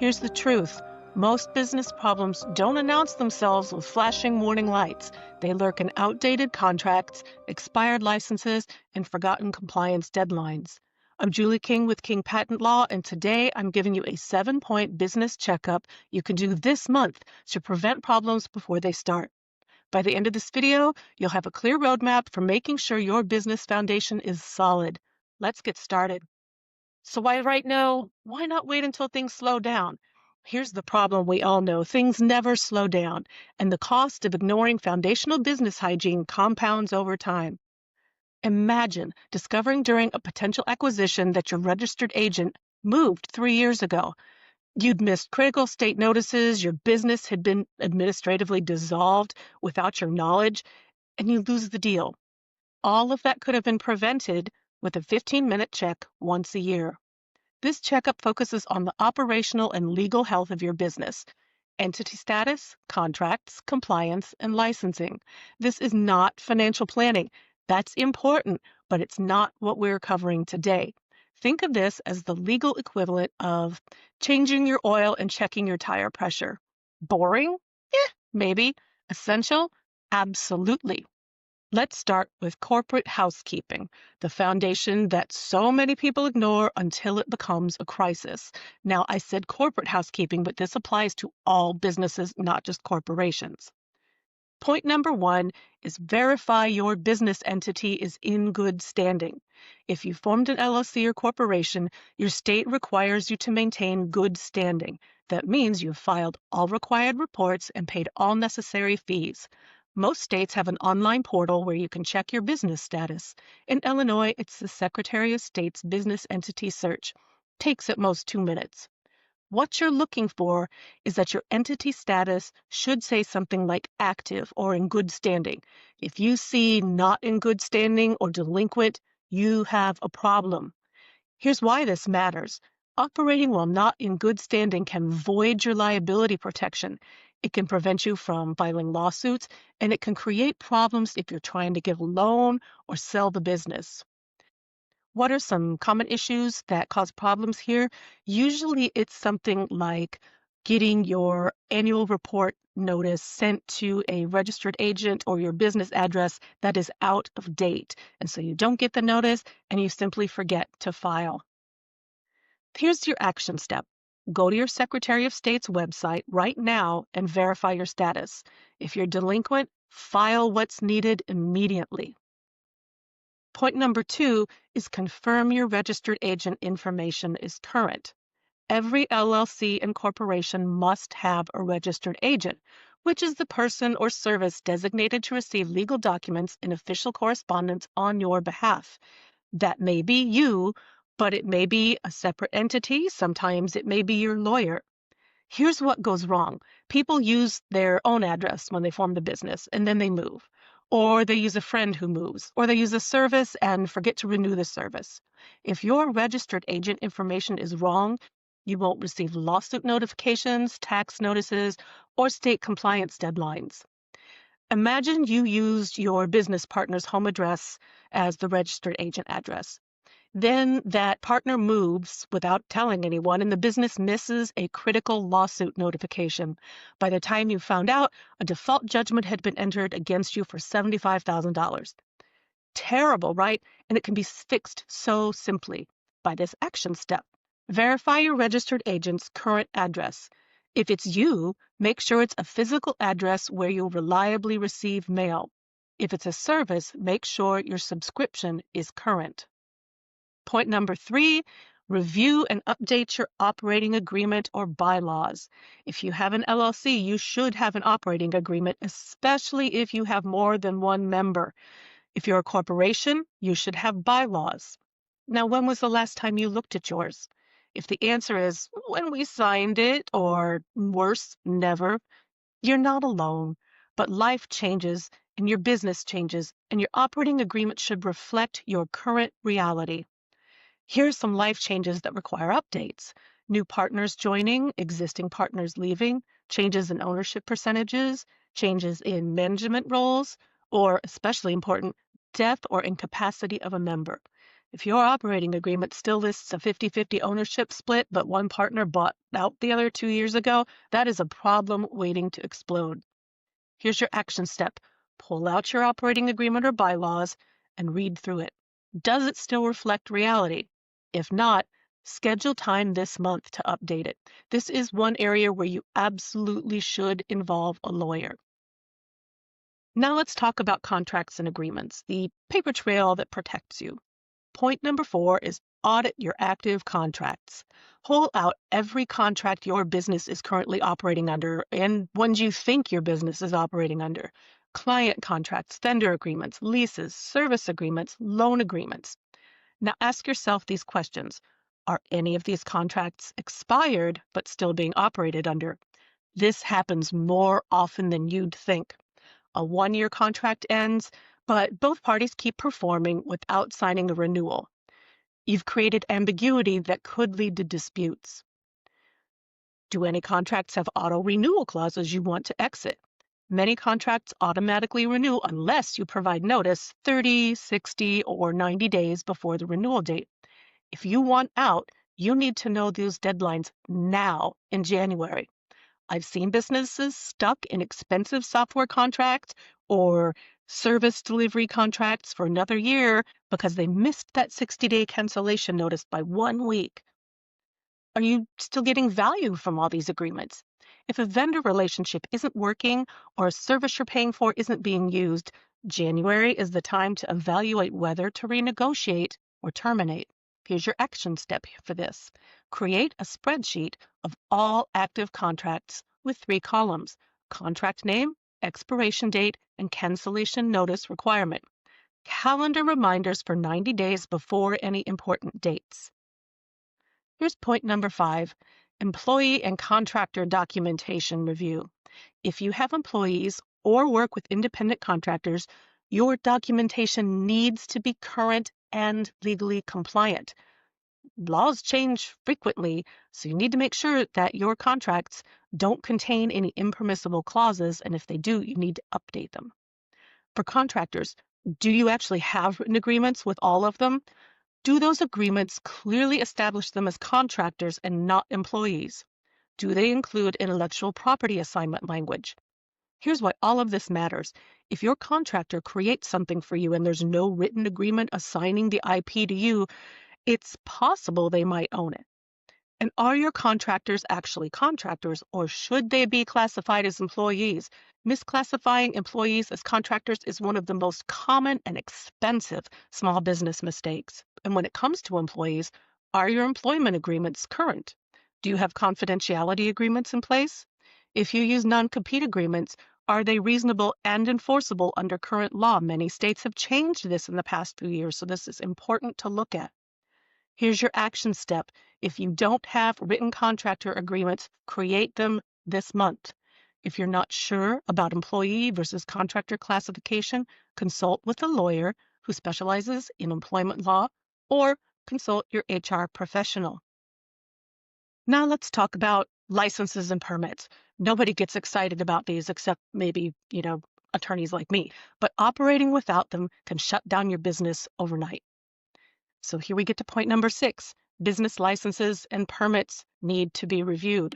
Here's the truth. Most business problems don't announce themselves with flashing warning lights. They lurk in outdated contracts, expired licenses, and forgotten compliance deadlines. I'm Julie King with King Patent Law, and today I'm giving you a 7-point business checkup you can do this month to prevent problems before they start. By the end of this video, you'll have a clear roadmap for making sure your business foundation is solid. Let's get started. So why right now? Why not wait until things slow down? Here's the problem we all know. Things never slow down, and the cost of ignoring foundational business hygiene compounds over time. Imagine discovering during a potential acquisition that your registered agent moved 3 years ago. You'd missed critical state notices, your business had been administratively dissolved without your knowledge, and you lose the deal. All of that could have been prevented with a 15-minute check once a year. This checkup focuses on the operational and legal health of your business, entity status, contracts, compliance, and licensing. This is not financial planning. That's important, but it's not what we're covering today. Think of this as the legal equivalent of changing your oil and checking your tire pressure. Boring? Maybe. Essential? Absolutely. Let's start with corporate housekeeping, the foundation that so many people ignore until it becomes a crisis. Now, I said corporate housekeeping, but this applies to all businesses, not just corporations. Point number 1 is verify your business entity is in good standing. If you formed an LLC or corporation, your state requires you to maintain good standing. That means you've filed all required reports and paid all necessary fees. Most states have an online portal where you can check your business status. In Illinois, it's the Secretary of State's Business Entity Search. Takes at most 2 minutes. What you're looking for is that your entity status should say something like active or in good standing. If you see not in good standing or delinquent, you have a problem. Here's why this matters. Operating while not in good standing can void your liability protection. It can prevent you from filing lawsuits, and it can create problems if you're trying to give a loan or sell the business. What are some common issues that cause problems here? Usually it's something like getting your annual report notice sent to a registered agent or your business address that is out of date. And so you don't get the notice and you simply forget to file. Here's your action step. Go to your Secretary of State's website right now and verify your status. If you're delinquent, file what's needed immediately. Point number 2 is confirm your registered agent information is current. Every LLC and corporation must have a registered agent, which is the person or service designated to receive legal documents and official correspondence on your behalf. That may be you, but it may be a separate entity. Sometimes it may be your lawyer. Here's what goes wrong. People use their own address when they form the business, and then they move. Or they use a friend who moves. Or they use a service and forget to renew the service. If your registered agent information is wrong, you won't receive lawsuit notifications, tax notices, or state compliance deadlines. Imagine you used your business partner's home address as the registered agent address. Then that partner moves without telling anyone, and the business misses a critical lawsuit notification. By the time you found out, a default judgment had been entered against you for $75,000. Terrible, right? And it can be fixed so simply by this action step. Verify your registered agent's current address. If it's you, make sure it's a physical address where you'll reliably receive mail. If it's a service, make sure your subscription is current. Point number 3, review and update your operating agreement or bylaws. If you have an LLC, you should have an operating agreement, especially if you have more than one member. If you're a corporation, you should have bylaws. Now, when was the last time you looked at yours? If the answer is when we signed it, or worse, never, you're not alone. But life changes and your business changes, and your operating agreement should reflect your current reality. Here's some life changes that require updates. New partners joining, existing partners leaving, changes in ownership percentages, changes in management roles, or, especially important, death or incapacity of a member. If your operating agreement still lists a 50-50 ownership split, but one partner bought out the other 2 years ago, that is a problem waiting to explode. Here's your action step. Pull out your operating agreement or bylaws and read through it. Does it still reflect reality? If not, schedule time this month to update it. This is one area where you absolutely should involve a lawyer. Now let's talk about contracts and agreements, the paper trail that protects you. Point number 4 is audit your active contracts. Pull out every contract your business is currently operating under and ones you think your business is operating under. Client contracts, vendor agreements, leases, service agreements, loan agreements. Now ask yourself these questions. Are any of these contracts expired but still being operated under? This happens more often than you'd think. A 1-year contract ends, but both parties keep performing without signing a renewal. You've created ambiguity that could lead to disputes. Do any contracts have auto-renewal clauses you want to exit? Many contracts automatically renew unless you provide notice 30, 60, or 90 days before the renewal date. If you want out, you need to know those deadlines now in January. I've seen businesses stuck in expensive software contracts or service delivery contracts for another year because they missed that 60-day cancellation notice by 1 week. Are you still getting value from all these agreements? If a vendor relationship isn't working or a service you're paying for isn't being used, January is the time to evaluate whether to renegotiate or terminate. Here's your action step for this. Create a spreadsheet of all active contracts with 3 columns: contract name, expiration date, and cancellation notice requirement. Calendar reminders for 90 days before any important dates. Here's point number 5, employee and contractor documentation review. If you have employees or work with independent contractors, your documentation needs to be current and legally compliant. Laws change frequently, so you need to make sure that your contracts don't contain any impermissible clauses, and if they do, you need to update them. For contractors, do you actually have written agreements with all of them? Do those agreements clearly establish them as contractors and not employees? Do they include intellectual property assignment language? Here's why all of this matters. If your contractor creates something for you and there's no written agreement assigning the IP to you, it's possible they might own it. And are your contractors actually contractors, or should they be classified as employees? Misclassifying employees as contractors is one of the most common and expensive small business mistakes. And when it comes to employees, are your employment agreements current? Do you have confidentiality agreements in place? If you use non-compete agreements, are they reasonable and enforceable under current law? Many states have changed this in the past few years, so this is important to look at. Here's your action step. If you don't have written contractor agreements, create them this month. If you're not sure about employee versus contractor classification, consult with a lawyer who specializes in employment law or consult your HR professional. Now let's talk about licenses and permits. Nobody gets excited about these except maybe, attorneys like me, but operating without them can shut down your business overnight. So here we get to point number 6. Business licenses and permits need to be reviewed.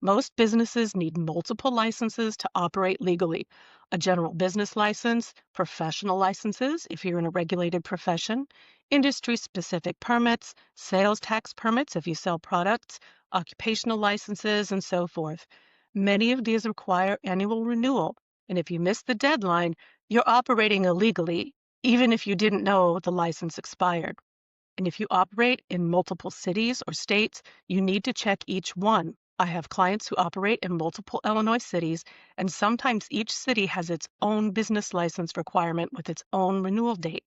Most businesses need multiple licenses to operate legally. A general business license, professional licenses if you're in a regulated profession, industry-specific permits, sales tax permits if you sell products, occupational licenses, and so forth. Many of these require annual renewal, and if you miss the deadline, you're operating illegally, even if you didn't know the license expired. And if you operate in multiple cities or states, you need to check each one. I have clients who operate in multiple Illinois cities, and sometimes each city has its own business license requirement with its own renewal date.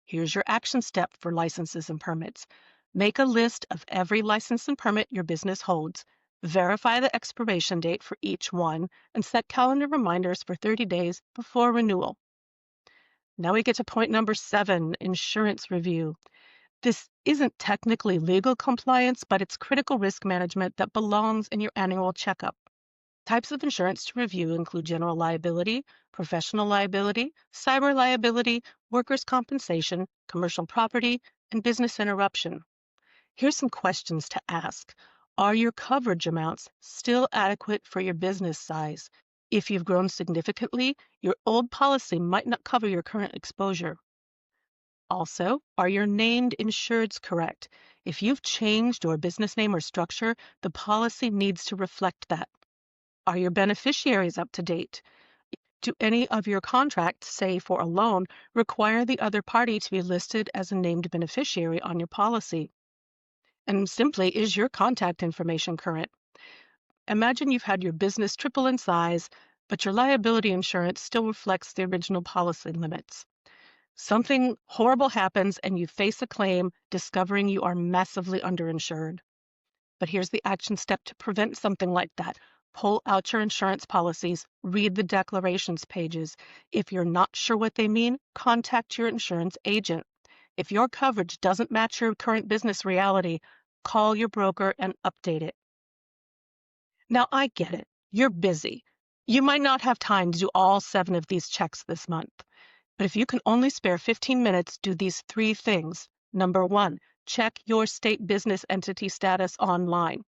Here's your action step for licenses and permits. Make a list of every license and permit your business holds. Verify the expiration date for each one, and set calendar reminders for 30 days before renewal. Now we get to point number 7, insurance review. This isn't technically legal compliance, but it's critical risk management that belongs in your annual checkup. Types of insurance to review include general liability, professional liability, cyber liability, workers' compensation, commercial property, and business interruption. Here's some questions to ask. Are your coverage amounts still adequate for your business size? If you've grown significantly, your old policy might not cover your current exposure. Also, are your named insureds correct? If you've changed your business name or structure, the policy needs to reflect that. Are your beneficiaries up to date? Do any of your contracts, say for a loan, require the other party to be listed as a named beneficiary on your policy? And simply, is your contact information current? Imagine you've had your business triple in size, but your liability insurance still reflects the original policy limits. Something horrible happens and you face a claim discovering you are massively underinsured. But here's the action step to prevent something like that. Pull out your insurance policies, read the declarations pages. If you're not sure what they mean, contact your insurance agent. If your coverage doesn't match your current business reality, call your broker and update it. Now, I get it. You're busy. You might not have time to do all 7 of these checks this month. But if you can only spare 15 minutes, do these 3 things. Number 1, check your state business entity status online.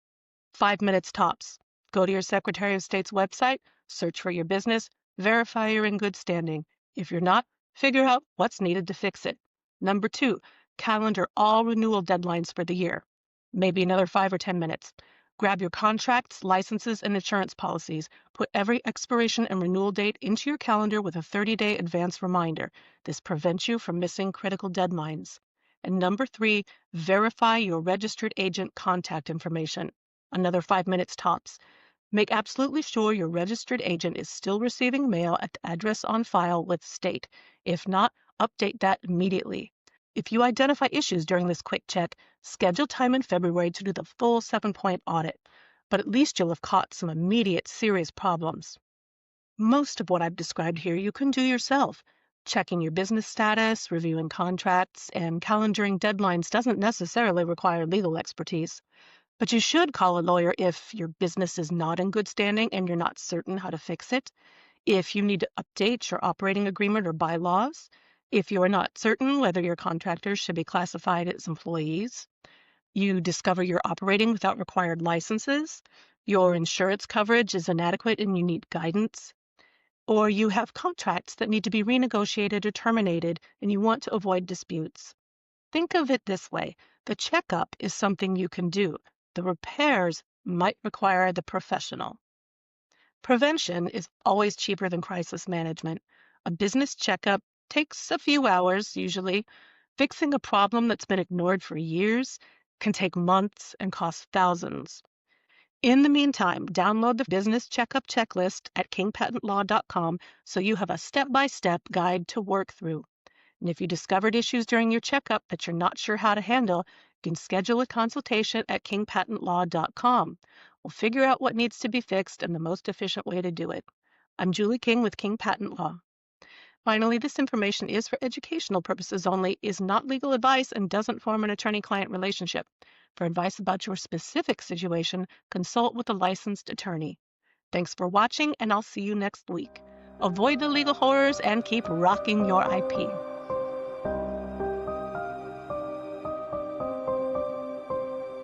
5 minutes tops. Go to your Secretary of State's website, search for your business, verify you're in good standing. If you're not, figure out what's needed to fix it. Number 2, calendar all renewal deadlines for the year. Maybe another 5 or 10 minutes. Grab your contracts, licenses, and insurance policies. Put every expiration and renewal date into your calendar with a 30-day advance reminder. This prevents you from missing critical deadlines. And number 3, verify your registered agent contact information. Another 5 minutes tops. Make absolutely sure your registered agent is still receiving mail at the address on file with state. If not, update that immediately. If you identify issues during this quick check, schedule time in February to do the full 7-point audit, but at least you'll have caught some immediate serious problems. Most of what I've described here you can do yourself. Checking your business status, reviewing contracts, and calendaring deadlines doesn't necessarily require legal expertise. But you should call a lawyer if your business is not in good standing and you're not certain how to fix it. If you need to update your operating agreement or bylaws. If you are not certain whether your contractors should be classified as employees. You discover you're operating without required licenses. Your insurance coverage is inadequate and you need guidance. Or you have contracts that need to be renegotiated or terminated and you want to avoid disputes. Think of it this way. The checkup is something you can do. The repairs might require the professional. Prevention is always cheaper than crisis management. A business checkup takes a few hours, usually. Fixing a problem that's been ignored for years can take months and cost thousands. In the meantime, download the Business Checkup Checklist at kingpatentlaw.com so you have a step-by-step guide to work through. And if you discovered issues during your checkup that you're not sure how to handle, you can schedule a consultation at kingpatentlaw.com. We'll figure out what needs to be fixed and the most efficient way to do it. I'm Julie King with King Patent Law. Finally, this information is for educational purposes only, is not legal advice, and doesn't form an attorney-client relationship. For advice about your specific situation, consult with a licensed attorney. Thanks for watching, and I'll see you next week. Avoid the legal horrors and keep rocking your IP.